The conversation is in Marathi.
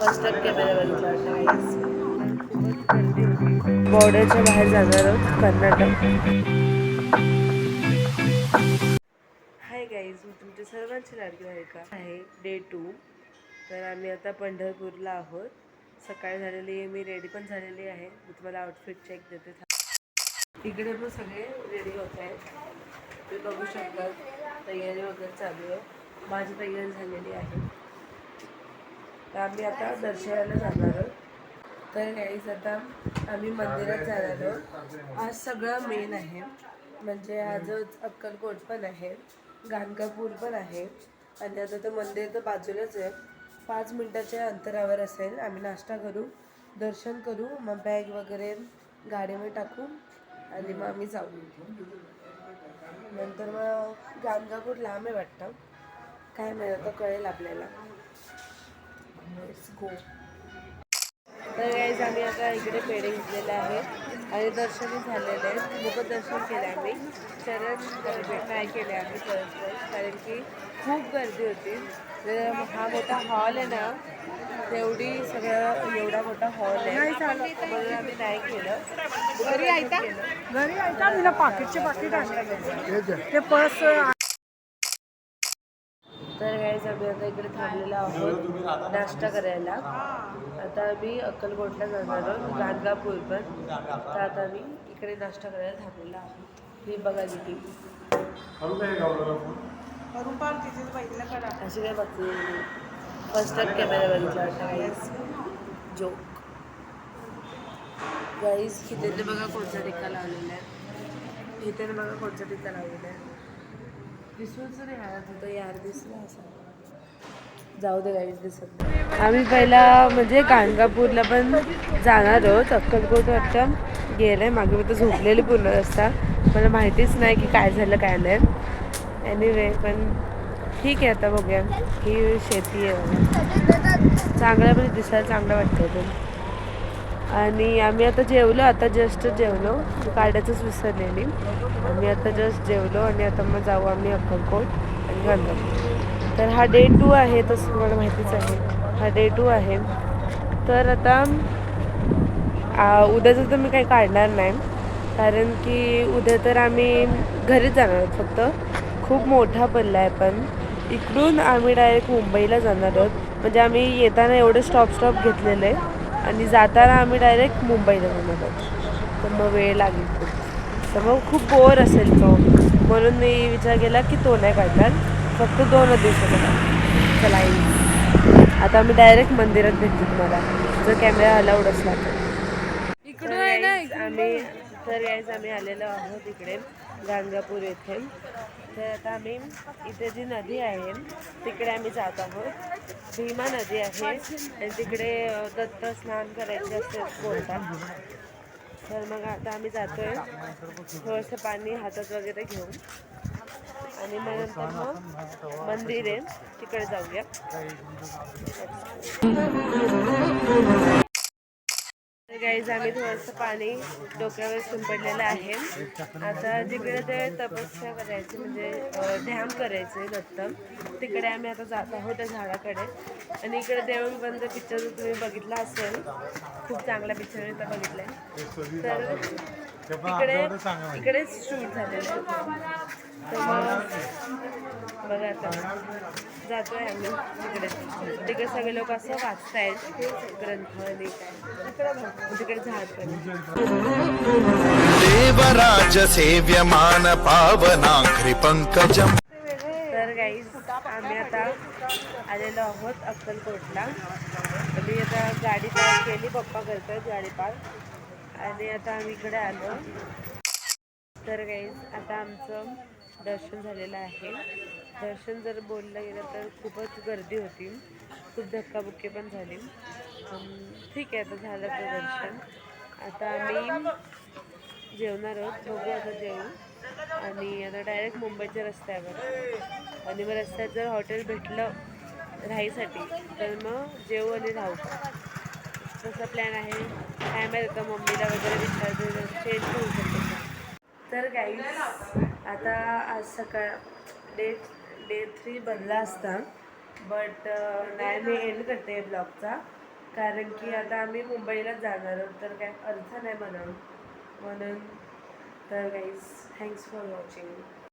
फर्स्ट टाइम कॅमेरा बघितला होता. खूपच गर्दी होती. बॉर्डरच्या बाहेर जाणार आहोत कर्नाटक. हाय गाईज, मी तुमच्या सर्वांची लाडकी बायका आहे. डे 2. तर आम्ही आता पंढरपूरला आहोत. सकाळ झालेली आहे, मी रेडी पण झालेली आहे. मी तुम्हाला आउटफिट चेक देते. इकडे पण सगळे रेडी होत आहेत. तुम्ही बघू शकता तयारी वगैरे चालू आहे. माझी तयारी झालेली आहे. तर आम्ही आता दर्शनाला जाणार आहोत. तर गाईज आता आम्ही मंदिरात जाणार आहोत. आज सगळं मेन आहे, म्हणजे आजच अक्कलकोट पण आहे, गाणगापूर पण आहे. आणि आता तर मंदिर तर बाजूलाच आहे, 5 मिनिटाच्या अंतरावर असेल. आम्ही नाश्ता करू, दर्शन करू, मग बॅग वगैरे गाडीमध्ये टाकू आणि मग आम्ही जाऊ. नंतर मग गाणगापूर लांब आहे वाटतं, काय माहिती आता कळेल आपल्याला. Let's go. तर गाईज आम्ही आता इकडे पेढे घेतलेले आहेत आणि दर्शनही झालेले आहेत. मुखदर्शन केलं आम्ही, चरण नाही केले आम्ही परस्पर, कारण की खूप गर्दी होती. हा मोठा हॉल आहे ना, तेवढी सगळं एवढा मोठा हॉल आहे, म्हणून आम्ही नाही केलं. घरी ऐका मी पाकिटचे पाकिट आणलं ते पर्स. तर गाईज आम्ही आता इकडे थांबलेलो आहोत नाश्ता करायला. आता आम्ही अक्कलकोटला जाणार आहोत, गाणगापूर पण. तर आता आम्ही इकडे नाश्ता करायला थांबलेलो आहोत. ही बघा किती अशी काय बघते. फर्स्ट टाइम कॅमेरा बघितला होता गाईज. जोक. गाईज इथे बघा कोणता टिक्का लावलेला आहे. इथे बघा कोणता टिक्का लावलेला आहे. दिसूनच नाही हात होतं यार, दिसला असं. जाऊ दे गाईज, दिसत नाही. आम्ही पहिला म्हणजे गाणगापूरला पण जाणार आहोत. अक्कलकोट वाटतं गेलं मागे, मी तर झोपलेली पूर्ण रस्ता. मला माहितीच नाही की काय झालं काय नाही. एनिवे पण ठीक आहे, आता बघूया. ही शेती आहे, चांगलं म्हणजे दिसायला चांगलं वाटतं ते. आणि आम्ही आता जेवलो, आता जस्ट जेवलो, काढायचंच विसरलेली. आम्ही आता जस्ट जेवलो आणि आता मग जाऊ आम्ही अक्कलकोट आणि गाणगापूर. तर हा डे 2 आहे, तसं तुम्हाला माहितीच आहे. हा डे 2 आहे. तर आता उद्याचं तर मी काही काढणार नाही, कारण की उद्या तर आम्ही घरीच जाणार आहोत फक्त. खूप मोठा पल्ला आहे, पण इकडून आम्ही डायरेक्ट मुंबईला जाणार आहोत. म्हणजे आम्ही येताना एवढे स्टॉप घेतलेले आणि जाताना आम्ही डायरेक्ट मुंबईला जाणार आहोत. तर मग वेळ लागेल खूप, तर मग खूप बोर असेल तो, म्हणून मी विचार केला की तो नाही काढणार, फक्त 2 दिवसाचा. चला आता आम्ही डायरेक्ट मंदिरात भेटतो तुम्हाला, जर कॅमेरा अलाउड असला तर. आम्ही आलेलो आहोत इकडे गाणगापूर येथे. तर आता आम्ही इथे जी नदी आहे तिकडे आम्ही जात आहोत. भीमा नदी आहे आणि तिकडे दत्त स्नान करायचे असते बोलतात. तर मग आता आम्ही जातोय थोडंसं पाणी हातात वगैरे घेऊन, आणि मग नंतर मग मंदिर आहे तिकडे जाऊया. गाईज आम्ही थोडंसं पाणी डोक्यावर शिंपडलेलं आहे. आता जिकडे ते तपस्या करायची म्हणजे ध्यान करायचे दत्त, तिकडे आम्ही आता जात आहोत त्या झाडाकडे. आणि इकडे देऊळ बंद पिक्चर तुम्ही बघितला असेल, खूप चांगला पिक्चर मी तर बघितलाय. तर इकडेच शूट झालेलं आहे. तर मग बघा आता जातोय आम्ही तिकडे सगळे लोक असं वाचतायत ग्रंथ आणि काय, तिकडे झाड पण. देवराज सेव्यमान पावनांघ्रि पंकजम. तर गाईज आम्ही आता आलेलो आहोत अक्कलकोटला. मी आता गाडी पार्क केली, पप्पा करतात गाडी पार्क, आणि आता आम्ही इकडे आलो. तर गाईज आता आमचं दर्शन झालेलं आहे. दर्शन जर बोललं गेलं तर खूपच गर्दी होती, खूप धक्काबुक्की पण झाली. ठीक आहे, आता झालं तर दर्शन. आता आम्ही जेवणार आहोत, बघू आता जेवू, आणि आता डायरेक्ट मुंबईच्या रस्त्यावर. आणि मग रस्त्यात जर हॉटेल भेटलं राहायसाठी तर मग जेवू आणि राहू, तसा प्लॅन आहे. काय माहीत आता मम्मीला वगैरे विचारते, चेंज होऊ शकतो. तर गाईज आता आज सकाळ डे 3 बनला असता, बट नाही, मी एंड करते ब्लॉगचा. कारण की आता आम्ही मुंबईलाच जाणार आहोत, तर काय अर्थ नाही बनवून म्हणून. तर गाईज थँक्स फॉर वॉचिंग.